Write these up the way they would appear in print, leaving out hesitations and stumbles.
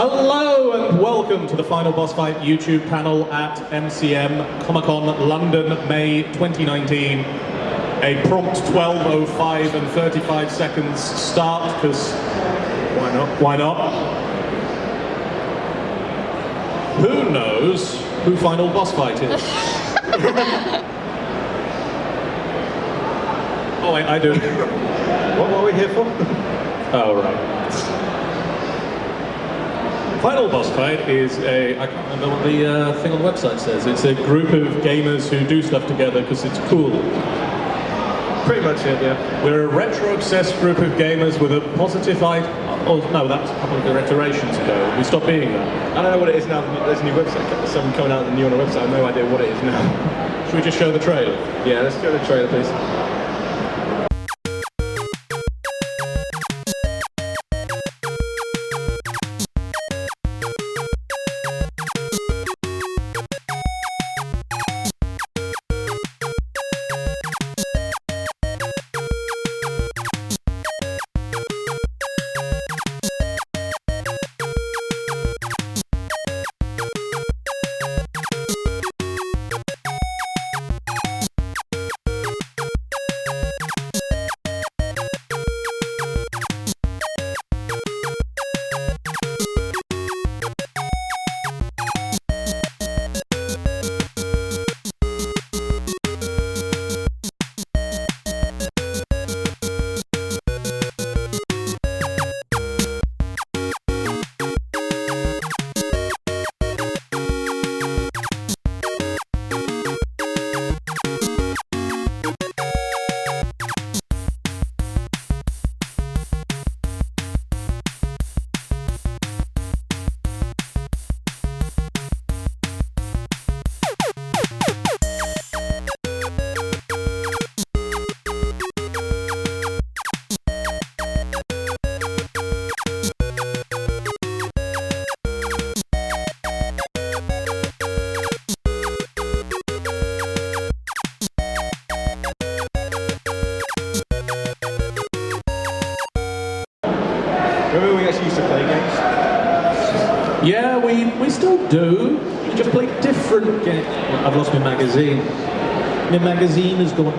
Hello and welcome to the Final Boss Fight YouTube panel at MCM Comic-Con London, May 2019. A prompt 12:05 and 35 seconds start, because why not? Why not? Who knows who Final Boss Fight is? Oh, I do. What are we here for? Oh, right. Final Boss Fight is I can't remember what the thing on the website says. It's a group of gamers who do stuff together because it's cool. Pretty much it, yeah. We're a retro-obsessed group of gamers with a positive idea. Oh, no, that was a couple of iterations ago. We stopped being that. I don't know what it is now. There's a new website. Something coming out new on the website. I have no idea what it is now. Should we just show the trailer? Yeah, let's show the trailer, please. Remember we actually used to play games? Yeah, we still do. We just play different games. I've lost my magazine. My magazine is gone.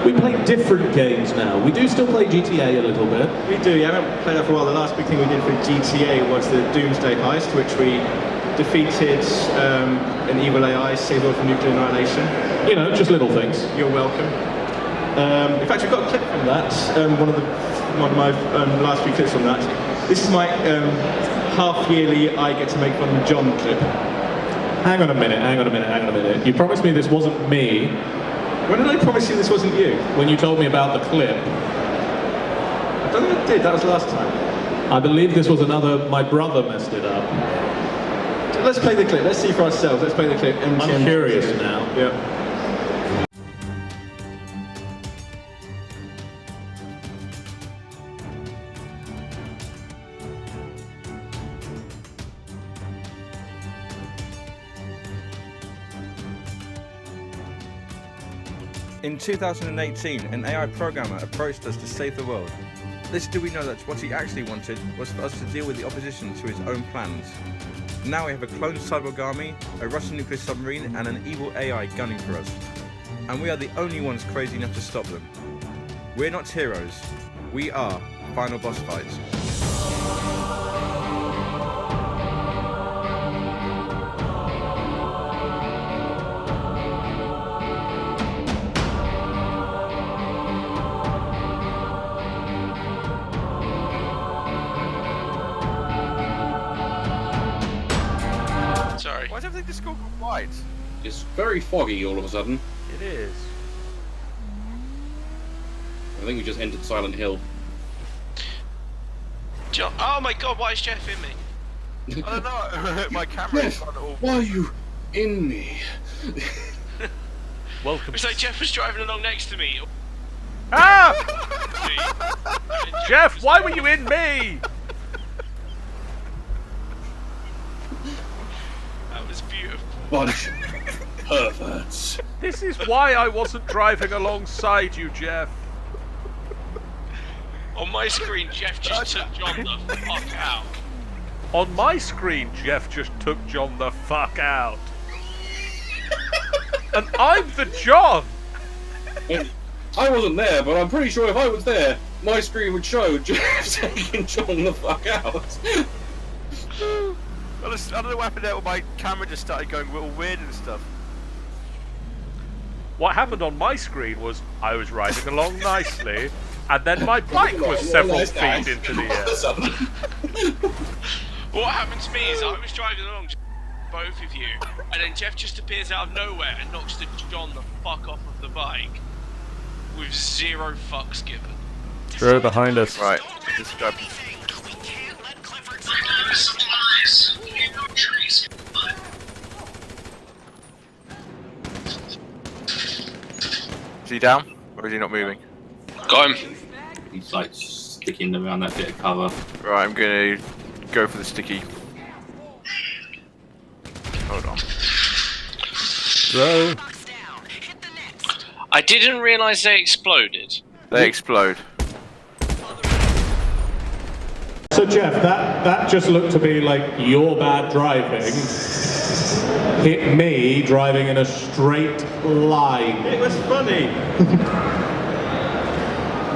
We play different games now. We do still play GTA a little bit. We do, yeah. I haven't played that for a while. The last big thing we did for GTA was the Doomsday Heist, which we defeated an evil AI, saved all from nuclear annihilation. You know, just little things. You're welcome. In fact, we've got a clip from that. One of my last few clips from that. This is my half-yearly I get to make fun of John clip. Hang on a minute. You promised me this wasn't me. When did I promise you this wasn't you? When you told me about the clip. I don't think I did, that was last time. I believe this was another, my brother messed it up. Let's play the clip, let's see for ourselves. Let's play the clip. MCM. I'm curious now. Yeah. In 2018, an AI programmer approached us to save the world. Little do we know that what he actually wanted was for us to deal with the opposition to his own plans. Now we have a cloned cyborg army, a Russian nuclear submarine, and an evil AI gunning for us. And we are the only ones crazy enough to stop them. We're not heroes. We are Final Boss Fights. Sorry. Why is everything just gone white? It's very foggy all of a sudden. It is. I think we just entered Silent Hill. John, oh my god, why is Geoff in me? I don't know, my camera is not all... Why are you in me? Welcome. It's like Geoff was driving along next to me. Ah! Me. Geoff, why were you in me? That was beautiful. Bunch of perverts. This is why I wasn't driving alongside you, Geoff. On my screen, Geoff just took John the fuck out. On my screen, Geoff just took John the fuck out. And I'm the John! I wasn't there, but I'm pretty sure if I was there, my screen would show Geoff taking John the fuck out. I don't know what happened there, my camera just started going a little weird and stuff. What happened on my screen was I was riding along nicely, and then my bike was several feet into the air. What happened to me is I was driving along, both of you, and then Geoff just appears out of nowhere and knocks the John the fuck off of the bike with 0 fucks given. Throw behind us. Right, just go. Is he down, or is he not moving? Got him. He's like sticking around that bit of cover. Right, I'm gonna go for the sticky. Hold on. Throw. I didn't realise they exploded. They explode. So Geoff, that just looked to be like your bad driving hit me driving in a straight line. It was funny.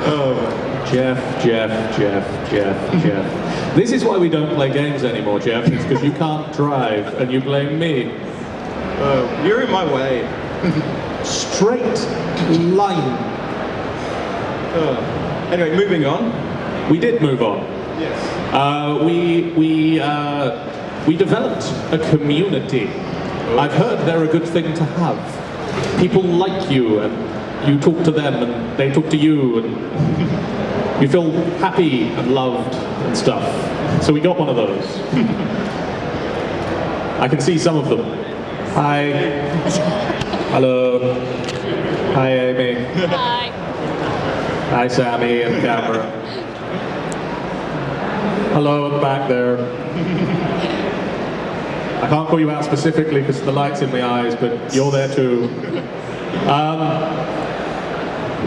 Oh, Geoff. This is why we don't play games anymore, Geoff. It's because you can't drive and you blame me. Oh, you're in my way. Straight line. Anyway, moving on. We did move on. Yes. We developed a community. I've heard they're a good thing to have. People like you, and you talk to them, and they talk to you, and you feel happy and loved and stuff. So we got one of those. I can see some of them. Hi. Hello. Hi, Amy. Hi. Hi, Sammy, and the camera. Hello, back there. I can't call you out specifically because the light's in my eyes, but you're there too.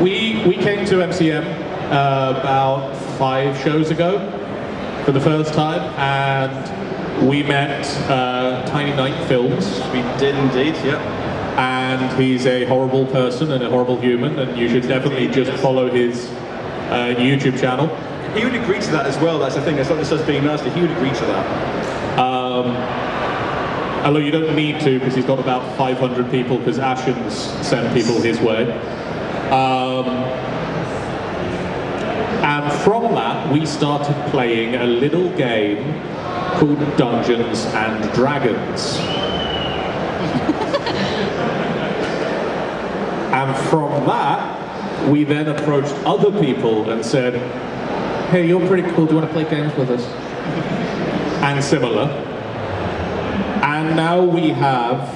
We came to MCM about 5 shows ago for the first time, and we met Tiny Night Films. We did indeed, yep. And he's a horrible person and a horrible human, and you should definitely just follow his YouTube channel. He would agree to that as well, that's the thing, it's not just us being nasty, he would agree to that. Although you don't need to, because he's got about 500 people, because Ashen's sent people his way. And from that, we started playing a little game called Dungeons and Dragons. And from that, we then approached other people and said, hey, you're pretty cool, do you want to play games with us? And similar. And now we have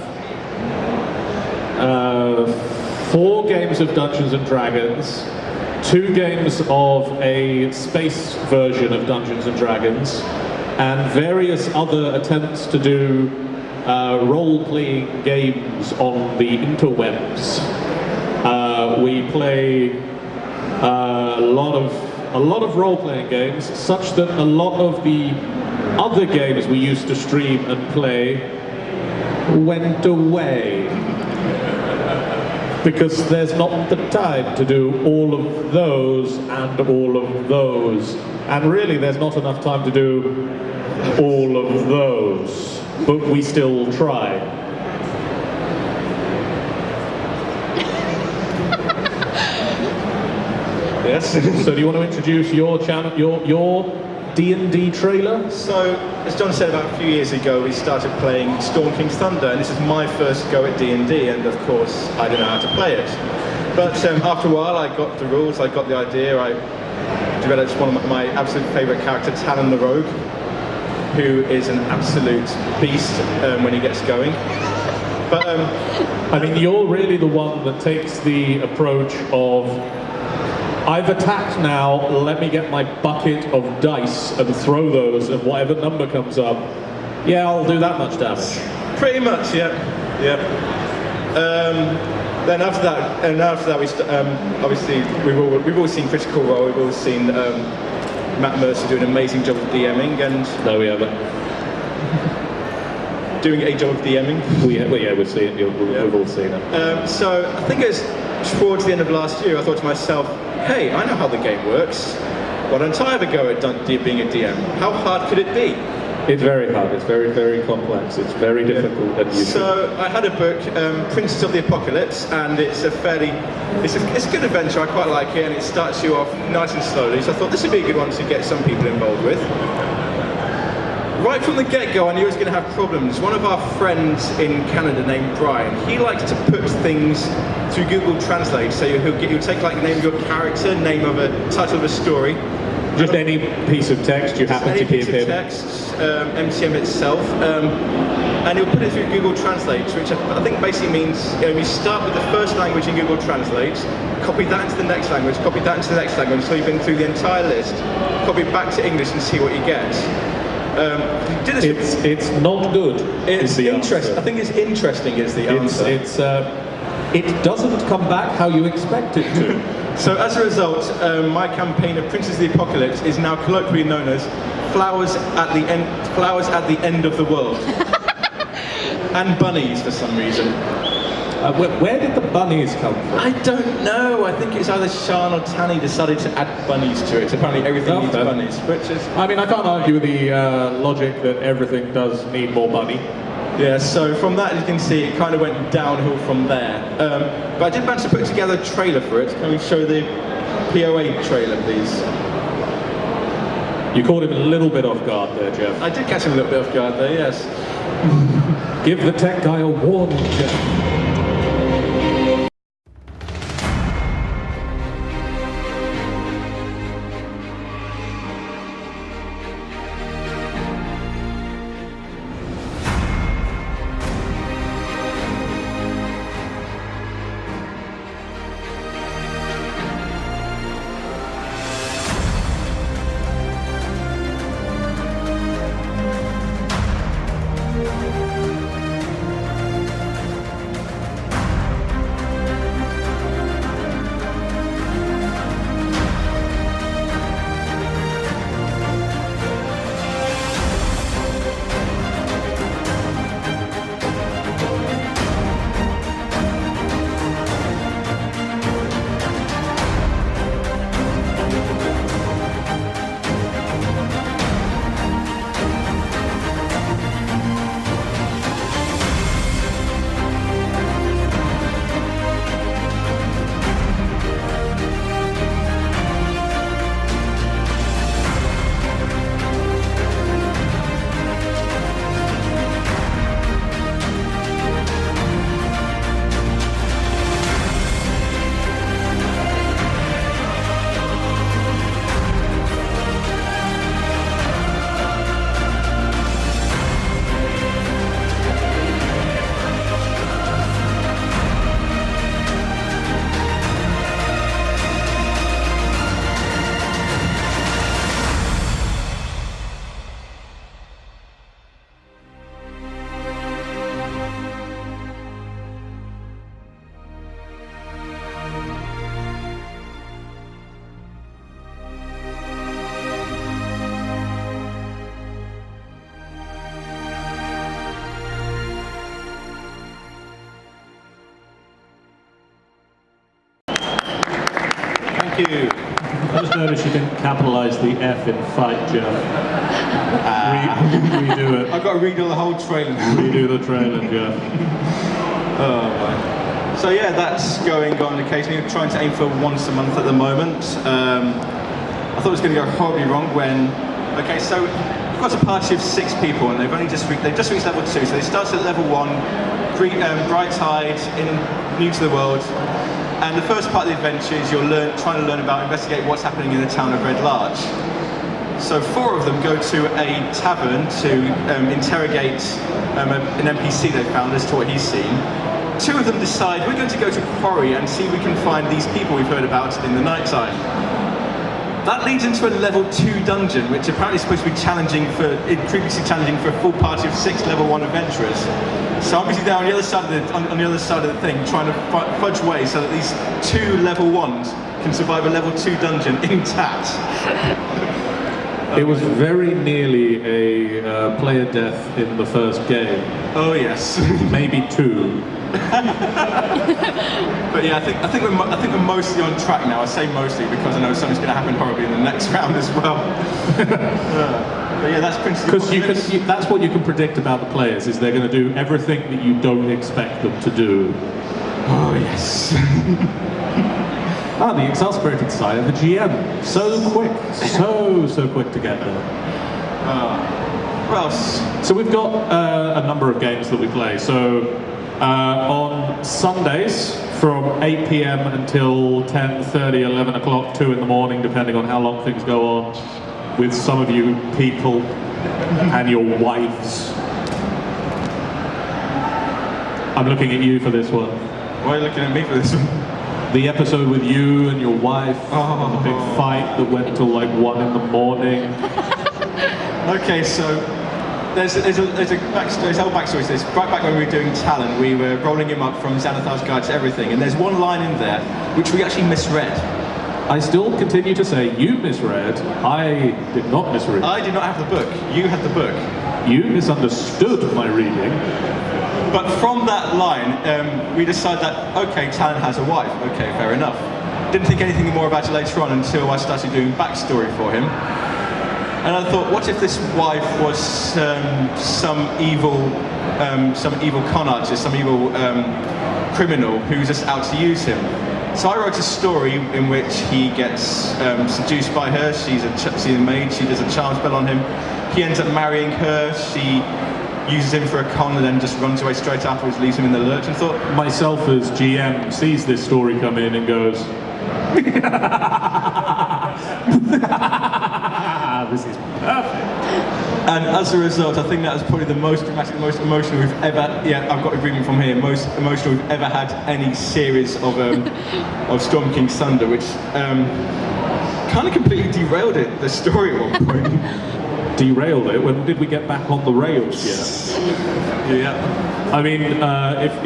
4 games of Dungeons and Dragons, 2 games of a space version of Dungeons and Dragons, and various other attempts to do role-playing games on the interwebs. We play a lot of role-playing games, such that a lot of the other games we used to stream and play went away. Because there's not the time to do all of those and all of those. And really there's not enough time to do all of those. But we still try. Yes. So do you want to introduce your channel, your D&D trailer? So, as John said, about a few years ago, we started playing Storm King's Thunder, and this is my first go at D&D, and of course, I didn't know how to play it. But after a while, I got the rules, I got the idea, I developed one of my absolute favourite characters, Talon the Rogue, who is an absolute beast when he gets going. But, I mean, you're really the one that takes the approach of, I've attacked now, let me get my bucket of dice and throw those, and whatever number comes up, yeah, I'll do that much damage. pretty much, yeah. Then after that, we obviously we've all seen Critical Role, we've all seen Matt Mercer do an amazing job of DMing, and No, we haven't. doing a job of DMing. We've seen it. We've all seen it. So I think it was towards the end of last year, I thought to myself, hey, I know how the game works. Why don't I have a go at being a DM? How hard could it be? It's very hard. It's very, very complex. It's very difficult. And so I had a book, Princes of the Apocalypse, and it's a good adventure. I quite like it, and it starts you off nice and slowly. So I thought this would be a good one to get some people involved with. Right from the get-go, I knew I was going to have problems. One of our friends in Canada named Brian, he likes to put things through Google Translate. So he'll take like the name of your character, name of a title of a story. Just any piece of text you happen to give him. Text, MCM itself, and he'll put it through Google Translate, which I think basically means you start with the first language in Google Translate, copy that into the next language, copy that into the next language, so you've been through the entire list, copy it back to English and see what you get. It's not good. It's interesting. I think it's interesting is the answer. It doesn't come back how you expect it to. So as a result, my campaign of Princes of the Apocalypse is now colloquially known as Flowers at the End of the World. And bunnies for some reason. Where did the bunnies come from? I don't know. I think it's either Sean or Tanny decided to add bunnies to it. Apparently everything needs bunnies, which is... I mean, I can't argue with the logic that everything does need more money. Yeah, so from that you can see it kind of went downhill from there. But I did manage to put together a trailer for it. Can we show the POA trailer, please? You caught him a little bit off guard there, Geoff. I did catch him a little bit off guard there, yes. Give the tech guy a warning, Geoff. Thank you. I just noticed you didn't capitalise the F in fight, Geoff. Redo it. I've got to redo the whole trailer. Redo the trailer, Geoff. Oh my. So yeah, that's going on occasionally. We're trying to aim for once a month at the moment. I thought it was going to go horribly wrong when... Okay, so we've got a party of 6 people and they've just reached level 2. So they started at level 1, bright-eyed, new to the world. And the first part of the adventure is you're trying to learn about, investigate what's happening in the town of Red Larch. So 4 of them go to a tavern to interrogate an NPC they found as to what he's seen. 2 of them decide we're going to go to a quarry and see if we can find these people we've heard about in the night time. That leads into a level 2 dungeon, which apparently is supposed to be previously challenging for a full party of 6 level 1 adventurers. So I'm basically down on the other side of the thing, trying to fudge ways so that these 2 level 1s can survive a level 2 dungeon intact. It was very nearly a player death in the first game. Oh yes. Maybe 2. But yeah, I think we're mostly on track now. I say mostly because I know something's going to happen horribly in the next round as well. But yeah, that's principally Because that's what you can predict about the players, is they're going to do everything that you don't expect them to do. Oh yes. The exasperated side of the GM. So quick, so quick to get there. What else? So we've got a number of games that we play. So on Sundays from 8 p.m. until 10:30, 11 o'clock, 2 in the morning, depending on how long things go on, with some of you people and your wives. I'm looking at you for this one. Why are you looking at me for this one? The episode with you and your wife, and the big fight that went till like 1 in the morning. Okay, so there's a whole backstory to this. Right back when we were doing Talon, we were rolling him up from Xanathar's Guide to Everything, and there's one line in there which we actually misread. I still continue to say you misread. I did not misread. I did not have the book. You had the book. You misunderstood my reading. But from that line, we decided that, okay, Talon has a wife. Okay, fair enough. Didn't think anything more about it later on until I started doing backstory for him. And I thought, what if this wife was some evil con artist, some evil criminal who's just out to use him? So I wrote a story in which he gets seduced by her. She's a maid. She does a charm spell on him. He ends up marrying her. She uses him for a con and then just runs away straight afterwards, leaves him in the lurch. And thought, myself as GM sees this story come in and goes, this is perfect. And as a result, I think that was probably the most dramatic, most emotional we've ever. Yeah, I've got agreement from here. Most emotional we've ever had any series of Storm King's Thunder, which kind of completely derailed it. The story at one point. Derailed it? When did we get back on the rails yet? Yeah. I mean,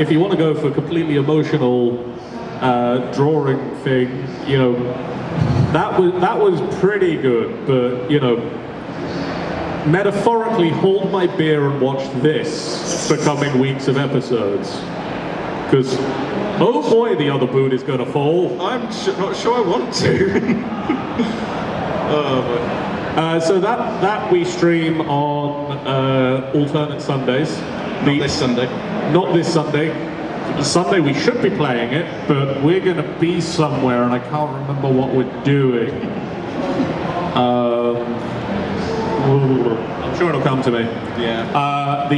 if you want to go for a completely emotional drawing thing, you know, that was pretty good. But you know, metaphorically, hold my beer and watch this for coming weeks of episodes. Because, oh boy, the other boot is going to fall. I'm not sure I want to. So that we stream on alternate Sundays. Not this Sunday. Not this Sunday. The Sunday we should be playing it, but we're going to be somewhere and I can't remember what we're doing. I'm sure it'll come to me. Yeah.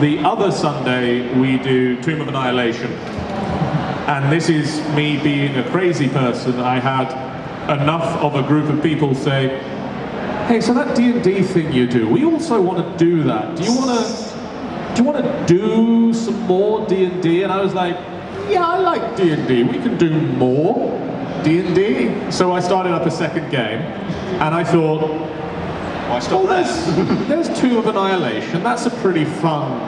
The other Sunday we do Tomb of Annihilation. And this is me being a crazy person. I had enough of a group of people say, hey, so that D&D thing you do, we also want to do that. Do you want to do some more D&D? And I was like, yeah, I like D&D. We can do more D&D. So I started up a second game, and I thought, well, there's Tomb of Annihilation. That's a pretty fun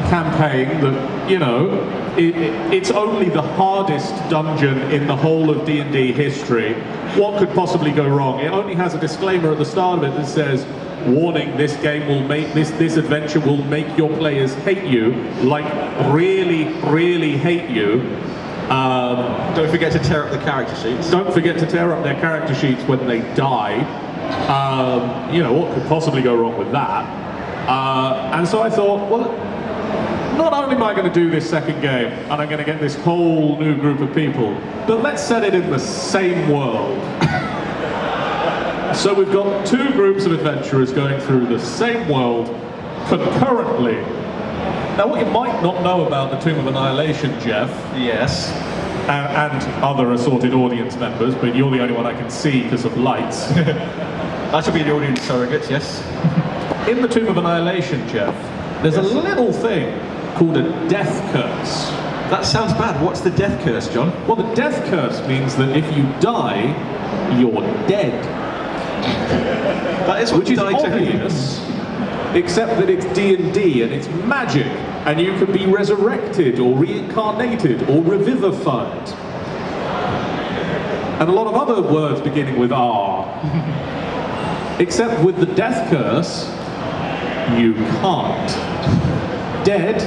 campaign that, you know, it's only the hardest dungeon in the whole of D&D history. What could possibly go wrong? It only has a disclaimer at the start of it that says, warning, this game will make, this adventure will make your players hate you, like really, really hate you. Don't forget to tear up the character sheets. Don't forget to tear up their character sheets when they die. You know, what could possibly go wrong with that? And so I thought, well, not only am I going to do this second game, and I'm going to get this whole new group of people, but let's set it in the same world. So we've got 2 groups of adventurers going through the same world concurrently. Now, what you might not know about the Tomb of Annihilation, Geoff, yes, and other assorted audience members, but you're the only one I can see because of lights. That should be the audience surrogate, yes. In the Tomb of Annihilation, Geoff, there's a little thing called a death curse. That sounds bad. What's the death curse, John? Well, the death curse means that if you die, you're dead. That is what which is obvious, except that it's D&D and it's magic, and you can be resurrected or reincarnated or revivified. And a lot of other words beginning with R. Except with the death curse, you can't. Dead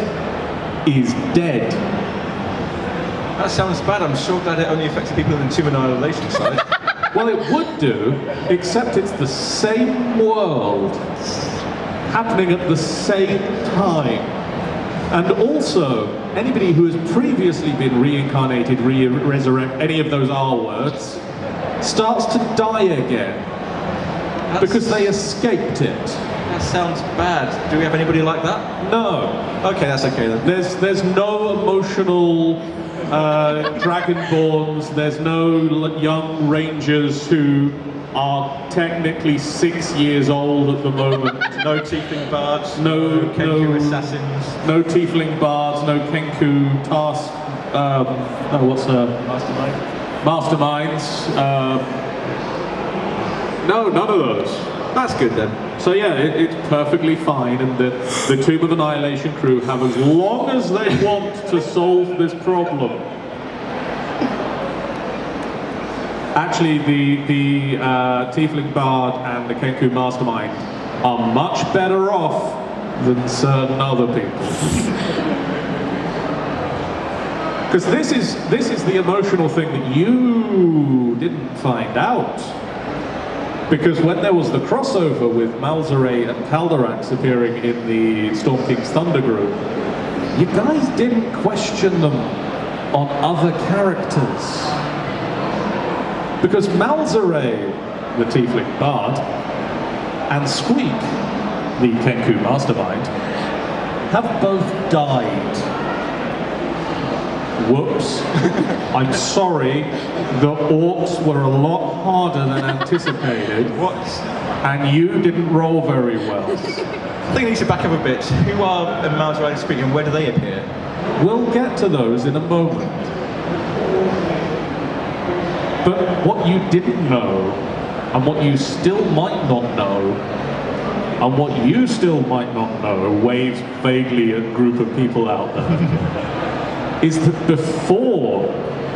is dead. That sounds bad. I'm sure glad it only affects people in the Tomb Annihilation side. Well, it would do, except it's the same world happening at the same time. And also, anybody who has previously been reincarnated, resurrected, any of those R words, starts to die again. Because they escaped it. That sounds bad. Do we have anybody like that? No. Okay, that's okay then. There's no emotional dragonborns, there's no young rangers who are technically 6 years old at the moment. No tiefling bards, No Kenku assassins. No tiefling bards, no Kenku task. Masterminds. No, none of those. That's good then. So yeah, it's perfectly fine, and the Tomb of Annihilation crew have as long as they want to solve this problem. Actually, the Tiefling Bard and the Kenku Mastermind are much better off than certain other people. Because this is the emotional thing that you didn't find out. Because when there was the crossover with Malzere and Calderax appearing in the Storm King's Thunder group, you guys didn't question them on other characters. Because Malzere, the Tiefling Bard, and Squeak, the Kenku Mastermind, have both died. Whoops. I'm sorry, the orcs were a lot harder than anticipated. What? And you didn't roll very well. I think I need to back up a bit. Who are Malzere and Squeak, and where do they appear? We'll get to those in a moment. But what you didn't know, and what you still might not know, and what you still might not know, waves vaguely at a group of people out there, is that before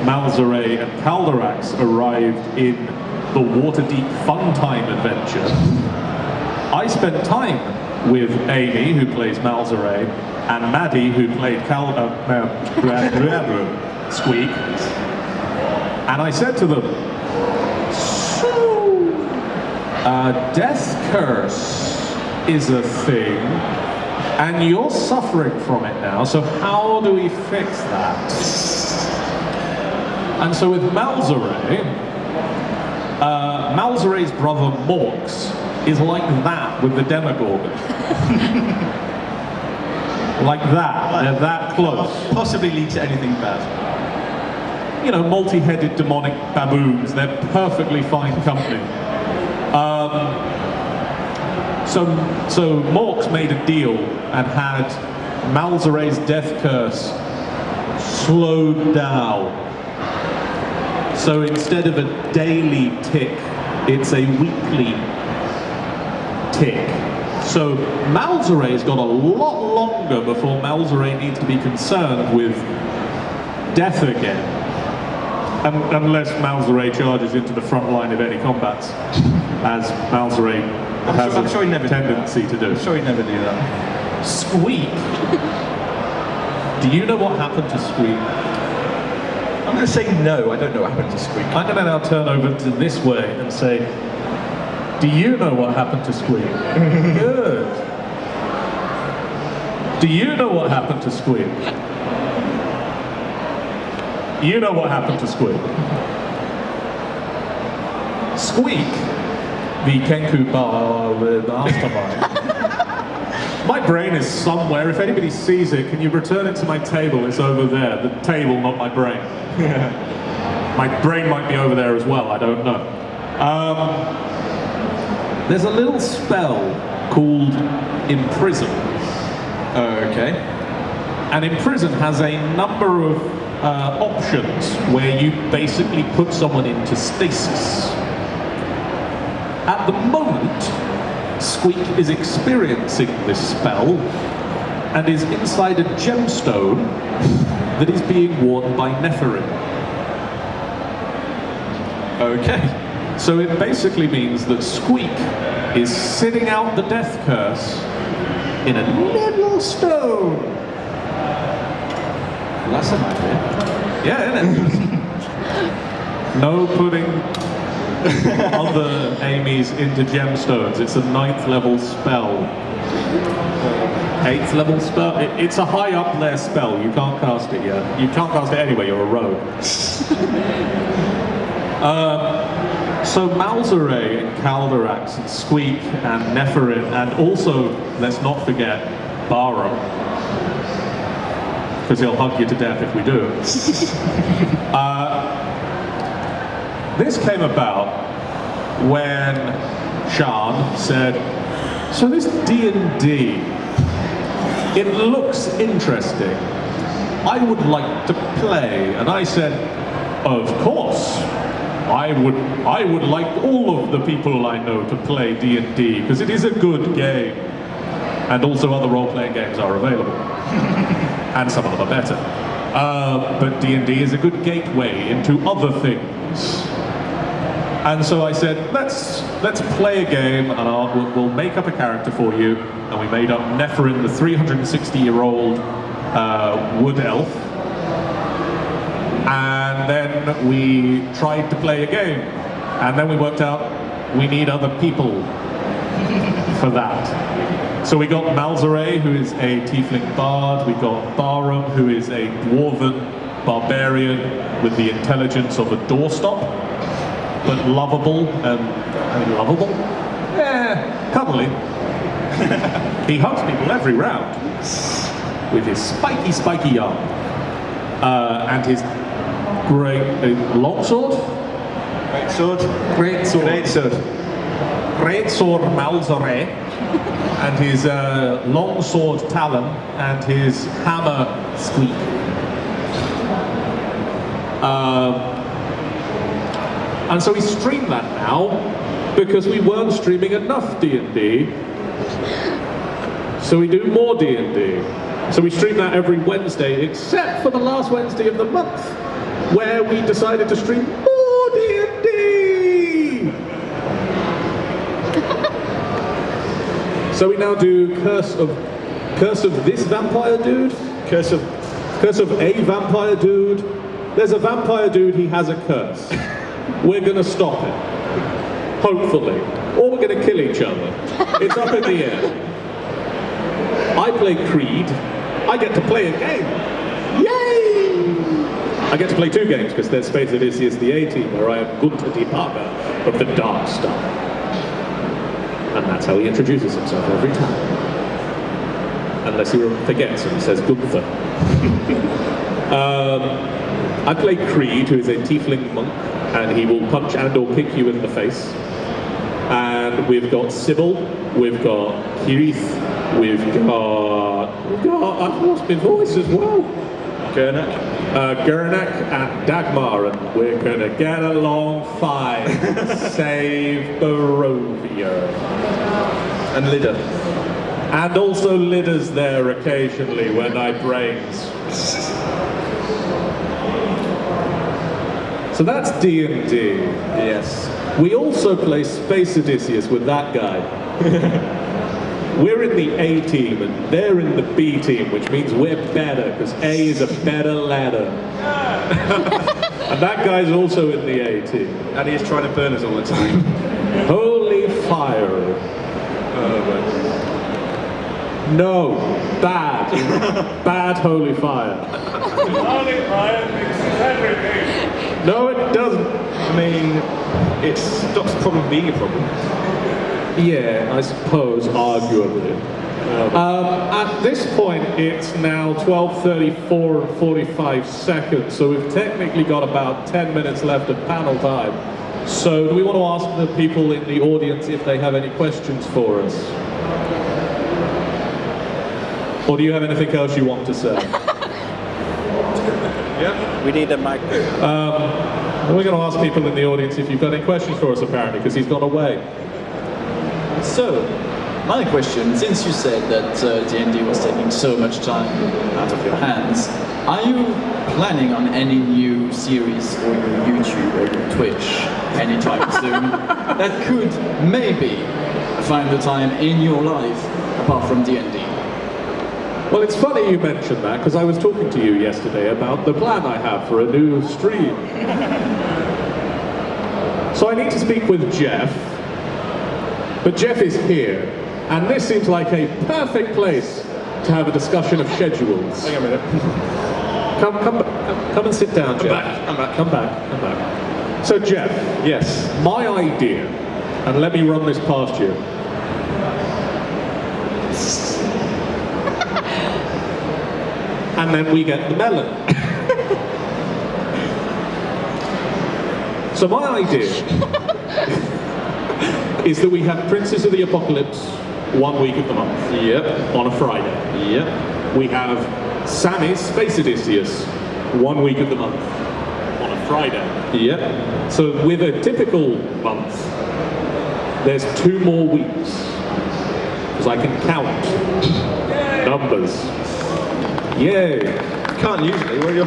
Malzere and Calderax arrived in the Waterdeep Funtime adventure, I spent time with Amy, who plays Malzere, and Maddie, who played Squeak, and I said to them, so, Death Curse is a thing, and you're suffering from it now, so how do we fix that? And so with Malzere, Malzere's brother Morx is like that with the Demogorgon. Like that, they're that close. Possibly lead to anything bad. You know, multi-headed demonic baboons, they're perfectly fine company. So Morx made a deal and had Malzere's death curse slowed down. So instead of a daily tick, it's a weekly tick. So Malzere's got a lot longer before Malzere needs to be concerned with death again. Unless Malzere charges into the front line of any combats, as Malzere has a tendency to do. I'm sure he'd never do that. Squeak. Do you know what happened to Squeak? I'm going to say no, I don't know what happened to Squeak. I'm going to now turn over to this way and say, do you know what happened to Squeak? Good. Do you know what happened to Squeak? You know what happened to Squeak. Squeak, the Kenku Mastermind. My brain is somewhere. If anybody sees it, can you return it to my table? It's over there. The table, not my brain. My brain might be over there as well, I don't know. There's a little spell called Imprison. Okay. And Imprison has a number of options where you basically put someone into stasis. At the moment, Squeak is experiencing this spell and is inside a gemstone that is being worn by Nephirim. Okay. So it basically means that Squeak is sitting out the death curse in a little stone. That's an idea. Yeah, isn't it? No putting other Amy's into gemstones. It's a 9th level spell. 8th level spell? It's a high up there spell. You can't cast it yet. You can't cast it anyway, you're a rogue. So Malzere and Calderax and Squeak and Neferin, and also, let's not forget, Bara. Because he'll hug you to death if we do. This came about when Sean said, so this D&D, it looks interesting. I would like to play. And I said, of course. I would like all of the people I know to play D&D, because it is a good game. And also other role-playing games are available. And some of them are better. But D&D is a good gateway into other things. And so I said, let's play a game, and we'll make up a character for you. And we made up Neferin, the 360-year-old wood elf. And then we tried to play a game. And then we worked out we need other people for that. So we got Malzere, who is a tiefling bard. We got Barum, who is a dwarven barbarian with the intelligence of a doorstop, but lovable and lovable? Yeah, cuddly. He hugs people every round with his spiky arm and his great longsword. Great sword Malzere, and his longsword Talon, and his hammer Squeak. And so we stream that now because we weren't streaming enough D&D. So we do more D&D. So we stream that every Wednesday, except for the last Wednesday of the month, where we decided to stream more D&D. So we now do Curse of this vampire dude, Curse of a vampire dude. There's a vampire dude, he has a curse. We're gonna stop it, hopefully, or we're gonna kill each other. It's up in the air. I play Creed. I get to play a game. Yay! I get to play 2 games because there's Space Odysseus the A-Team, where I am Gunther the Parker of the Dark Star. And that's how he introduces himself every time. Unless he forgets and says Gunther. I play Creed, who is a tiefling monk, and he will punch and or kick you in the face. And we've got Sybil, we've got Kirith, I've lost my voice as well. Gernak and Dagmar, and we're gonna get along fine. Save Barovia. And Lidda. And also Lidda's there occasionally when I brains. So that's D&D. Yes. We also play Space Odysseus with that guy. We're in the A team and they're in the B team, which means we're better, because A is a better ladder. And that guy's also in the A team. And he's trying to burn us all the time. Holy fire. No, bad. Bad holy fire. Holy fire fixes everything. No, it doesn't. I mean, it stops the problem being a problem. Yeah, I suppose, arguably. At this point, it's now 12:34 and 45 seconds, so we've technically got about 10 minutes left of panel time. So do we want to ask the people in the audience if they have any questions for us? Or do you have anything else you want to say? Yeah. We need a mic. We're going to ask people in the audience if you've got any questions for us, apparently, because he's gone away. So, my question, since you said that D&D was taking so much time out of your hands, are you planning on any new series for your YouTube or your Twitch anytime soon that could maybe find the time in your life apart from D&D? Well, it's funny you mentioned that, because I was talking to you yesterday about the plan I have for a new stream. So I need to speak with Geoff, but Geoff is here, and this seems like a perfect place to have a discussion of schedules. Hang on a minute. Come and sit down, Geoff. Come back. So, Geoff, Yes. my idea, and let me run this past you. And then we get the melon. So my idea is that we have Princess of the Apocalypse 1 week of the month. Yep. On a Friday. Yep. We have Sammy's Space Odysseus 1 week of the month on a Friday. Yep. So with a typical month, there's 2 more weeks. Because I can count numbers. Yay! Can't usually. What are you?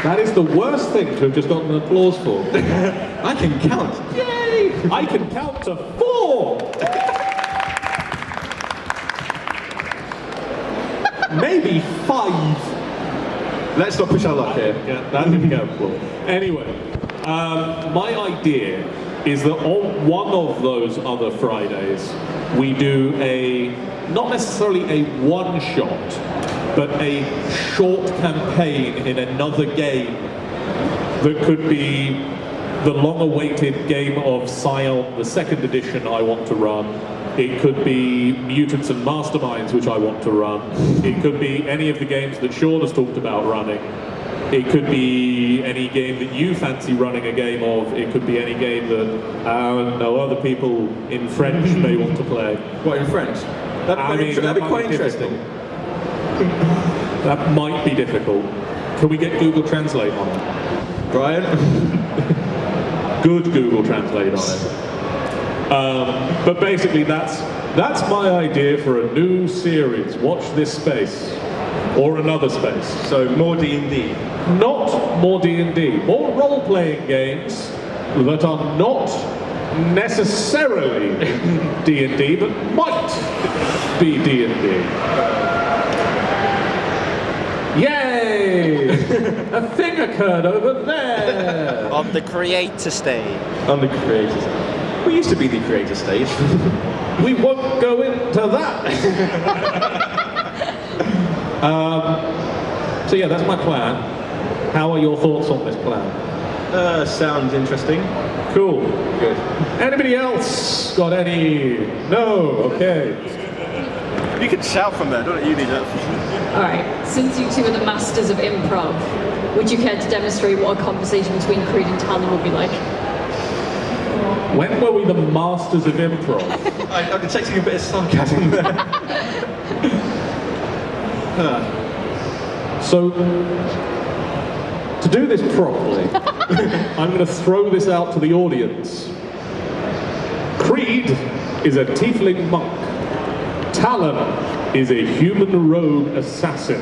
That is the worst thing to have just gotten an applause for. I can count. Yay! I can count to 4! Maybe 5. Let's not push our luck here. Yeah, that didn't go well. Anyway, my idea is that on one of those other Fridays, we do not necessarily a one-shot, but a short campaign in another game that could be the long-awaited game of Scion, the 2nd edition I want to run. It could be Mutants and Masterminds, which I want to run. It could be any of the games that Sean has talked about running. It could be any game that you fancy running a game of. It could be any game that other people in French may want to play. What, in French? That'd be quite interesting. That might be difficult. Can we get Google Translate on it? Brian? Good Google Translate on it. But basically, that's my idea for a new series. Watch this space, or another space. So more D&D. Not more D&D, more role-playing games that are not necessarily D&D, but might be D&D. Yay! A thing occurred over there! On the creator stage. On the creator stage. We used to be the creator stage. We won't go into that! So yeah, that's my plan. How are your thoughts on this plan? Sounds interesting. Cool. Good. Anybody else got any? No? Okay. You can shout from there, don't you need it? Alright, since you two are the masters of improv, would you care to demonstrate what a conversation between Creed and Talon would be like? When were we the masters of improv? I'm detecting a bit of sarcasm there. So, to do this properly, I'm going to throw this out to the audience. Creed is a tiefling monk. Talon is a human rogue assassin.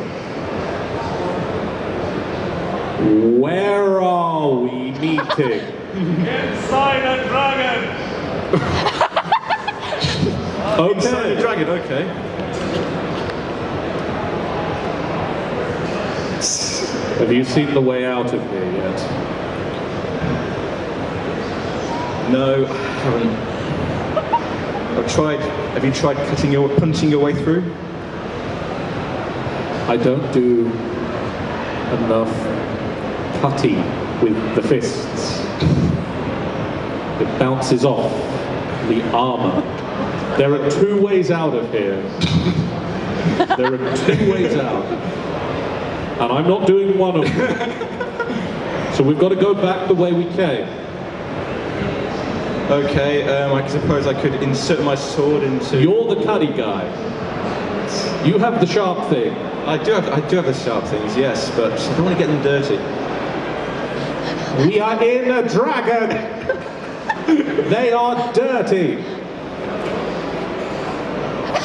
Where are we meeting? Inside a dragon! Okay. Inside a dragon, okay. Have you seen the way out of here yet? No, I haven't. I've tried. Have you tried punching your way through? I don't do enough putty with the fists. It bounces off the armor. There are 2 ways out of here. There are 2 ways out. And I'm not doing one of them. So we've got to go back the way we came. Okay, I suppose I could insert my sword into... You're the cuddy guy. You have the sharp thing. I do have the sharp things, yes, but I don't want to get them dirty. We are in a dragon! They are dirty!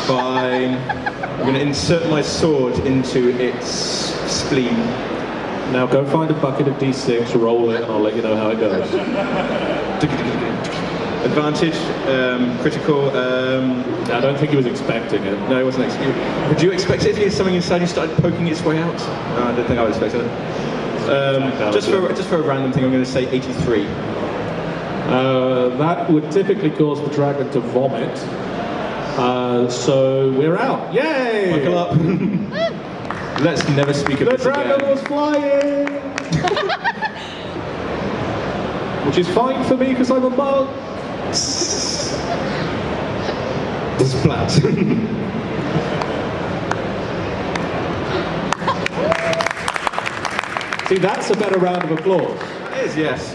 Fine. I'm going to insert my sword into its spleen. Now go find a bucket of D6, roll it, and I'll let you know how it goes. disadvantage, critical. I don't think he was expecting it. No, it wasn't expecting it. Would you expect it if you had something inside and started poking its way out? No, I don't think I would expect it. Just for a random thing, I'm going to say 83. That would typically cause the dragon to vomit. So we're out. Yay! Buckle up. Let's never speak of The this dragon again. was flying! Which is fine for me because I'm a monk. Splat. See, that's a better round of applause. It is, yes.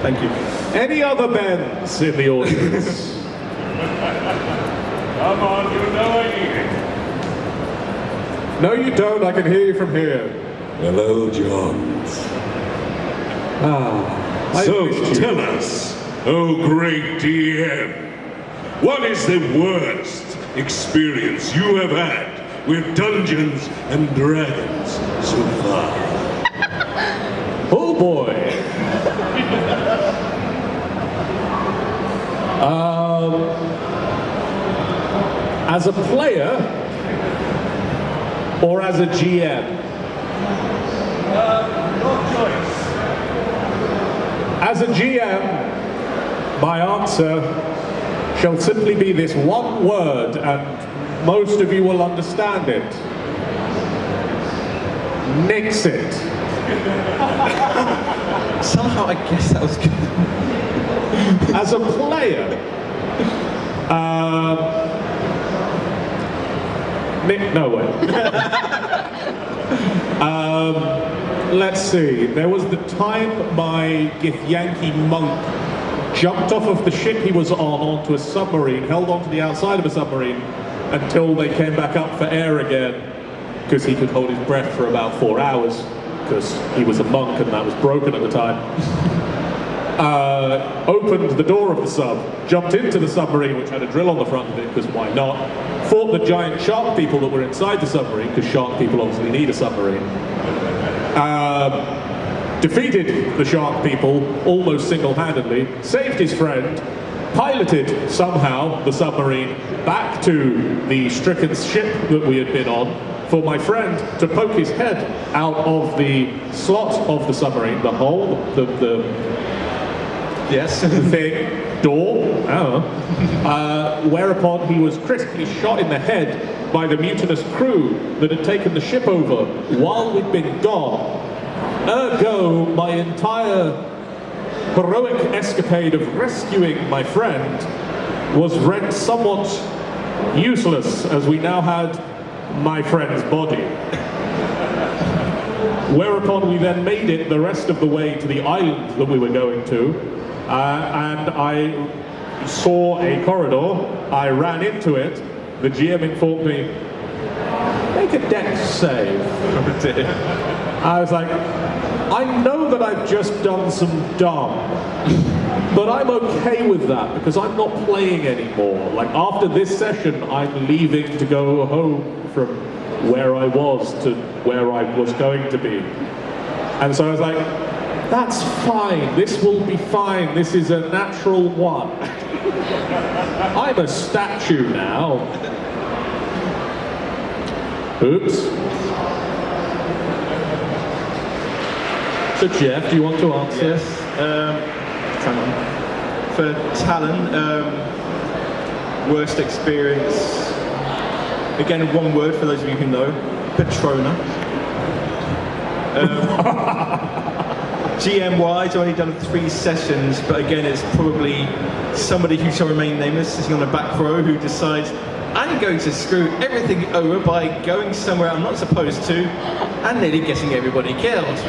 Thank you. Any other Bens in the audience? Come on, you know I need it. No, you don't. I can hear you from here. Hello, John. So tell us, oh great DM, what is the worst experience you have had with Dungeons and Dragons so far? Oh boy. As a player or as a GM? Your choice. As a GM, my answer shall simply be this one word, and most of you will understand it. Nix it. Somehow I guess that was good. As a player, no way. Let's see. There was the time my Githyanki monk jumped off of the ship he was on onto a submarine, held onto the outside of a submarine until they came back up for air again, because he could hold his breath for about 4 hours, because he was a monk and that was broken at the time. Opened the door of the sub, jumped into the submarine, which had a drill on the front of it, because why not? Fought the giant shark people that were inside the submarine, because shark people obviously need a submarine. Defeated the shark people almost single-handedly, saved his friend, piloted somehow the submarine back to the stricken ship that we had been on, for my friend to poke his head out of the slot of the submarine, the hole, the Yes. thing, door, I don't know, whereupon he was critically shot in the head by the mutinous crew that had taken the ship over while we'd been gone. Ergo, my entire heroic escapade of rescuing my friend was rendered somewhat useless, as we now had my friend's body. Whereupon we then made it the rest of the way to the island that we were going to, and I saw a corridor, I ran into it, the GM informed me, make a dex save. I was like, I know that I've just done some dumb, but I'm okay with that because I'm not playing anymore. Like after this session, I'm leaving to go home from where I was to where I was going to be. And so I was like, that's fine, this will be fine, this is a natural one. I'm a statue now. Oops. So Geoff, do you want to answer? Yes. For Talon, worst experience. Again, one word for those of you who know: Patrona. GM-wise, I've only done 3 sessions, but again, it's probably somebody who shall remain nameless, sitting on the back row, who decides, I'm going to screw everything over by going somewhere I'm not supposed to, and nearly getting everybody killed.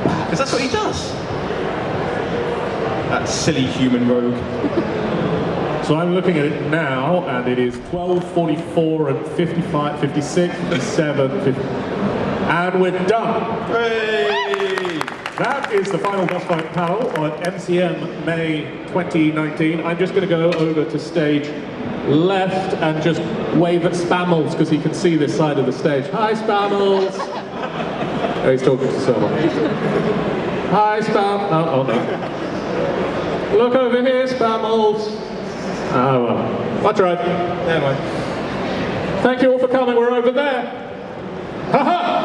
Because that's what he does. That silly human rogue. So I'm looking at it now, and it is 12:44 and 55, 56, 57, 50, and we're done. Hooray! That is the final boss fight panel on MCM May 2019. I'm just going to go over to stage left and just wave at Spammels because he can see this side of the stage. Hi, Spammels! Oh, he's talking to someone. Hi, Spam. Oh no. Look over here, Spammels. Oh, well. That's right. Never mind. Thank you all for coming. We're over there. Ha ha!